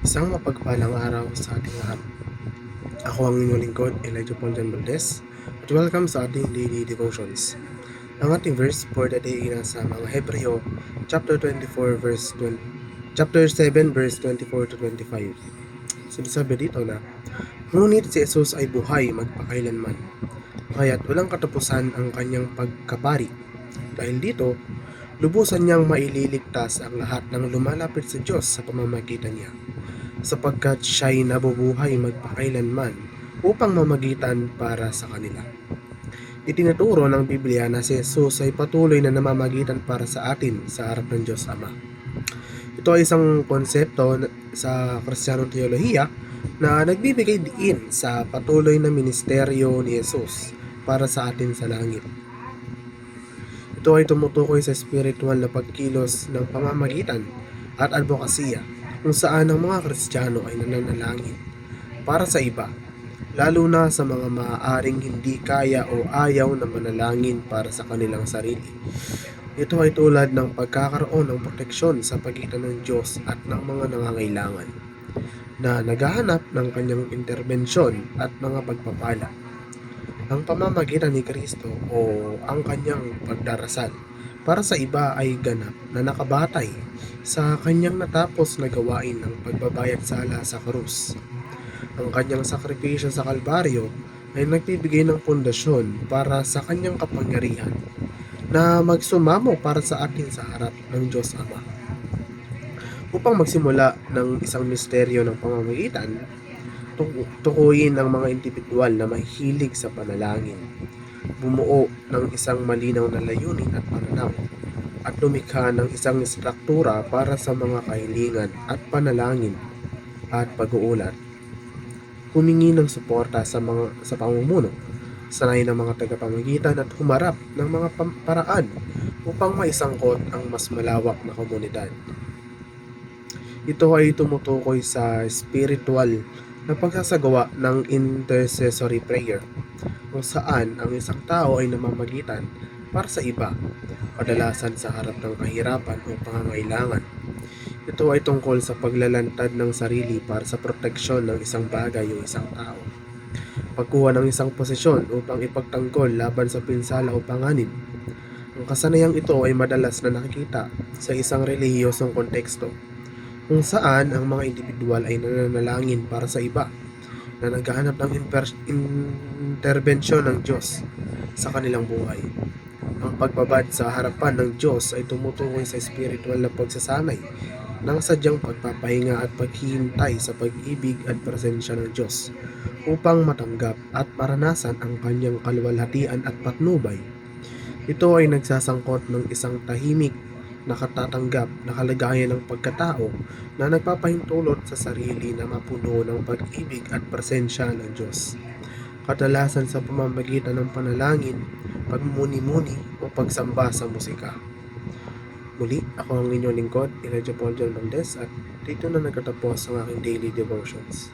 Isang mapagpalang araw sa ating lahat. Ako ang inyong lingkod, Elijah Paul John Valdez, at welcome sa ating daily devotions. Ang ating verse for the day ay nasa mga Hebreo, chapter 7, verse 24 to 25. Sinasabi dito na, ngunit si Jesus ay buhay magpakailanman, kaya't walang katapusan ang kanyang pagkapari. Dahil dito, lubusan niyang maililigtas ang lahat ng lumalapit sa Diyos sa pamamagitan niya, sapagkat siya'y nabubuhay magpakailanman upang mamagitan para sa kanila. Itinuturo ng Biblia na si Jesus ay patuloy na namamagitan para sa atin sa harap ng Diyos Ama. Ito ay isang konsepto sa Kristiyanong teolohiya na nagbibigay diin sa patuloy na ministeryo ni Jesus para sa atin sa langit. Ito ay tumutukoy sa spiritual na pagkilos ng pamamagitan at advokasya kung saan ang mga Kristiyano ay nananalangin para sa iba, lalo na sa mga maaaring hindi kaya o ayaw na manalangin para sa kanilang sarili. Ito ay tulad ng pagkakaroon ng proteksyon sa pagitan ng Diyos at ng mga nangangailangan na naghahanap ng kanyang interbensyon at mga pagpapala. Ang pamamagitan ni Kristo o ang kanyang pagdarasal para sa iba ay ganap na nakabatay sa kanyang natapos na gawain ng pagbabayad sala sa krus. Ang kanyang sakripisyo sa Kalbaryo ay nagbibigay ng pundasyon para sa kanyang kapangyarihan na magsumamo para sa atin sa harap ng Diyos Ama. Upang magsimula ng isang misteryo ng pamamagitan, tukuyin ng mga indibidwal na mahilig sa panalangin, bumuo ng isang malinaw na layunin at pananaw, at lumikha ng isang struktura para sa mga kahilingan at panalangin at pag-uulat. Humingi ng suporta sa pamumuno, sanay ng mga tagapamagitan at humarap ng mga paraan upang maisangkot ang mas malawak na komunidad. Ito ay tumutukoy sa spiritual na pagsasagawa ng intercessory prayer, kung saan ang isang tao ay namamagitan para sa iba, kadalasan sa harap ng kahirapan o pangangailangan. Ito ay tungkol sa paglalantad ng sarili para sa proteksyon ng isang bagay o isang tao, pagkuha ng isang posisyon upang ipagtanggol laban sa pinsala o panganib. Ang kasanayang ito ay madalas na nakikita sa isang relihiyosong konteksto, kung saan ang mga indibidwal ay nananalangin para sa iba na naghahanap ng interbensyon ng Diyos sa kanilang buhay. Ang pagbabad sa harapan ng Diyos ay tumutukoy sa spiritual na pagsasanay ng sadyang pagpapahinga at paghihintay sa pag-ibig at presensya ng Diyos upang matanggap at maranasan ang kanyang kaluwalhatian at patnubay. Ito ay nagsasangkot ng isang tahimik nakatatanggap na kalagayan ng pagkatao na nagpapahintulot sa sarili na mapuno ng pag-ibig at presensya ng Diyos, kadalasan sa pamamagitan ng panalangin, pagmumuni-muni o pagsamba sa musika. Muli, ako ang inyong lingkod, Elijah Paul John Valdez, at dito na nagtatapos ang aking daily devotions.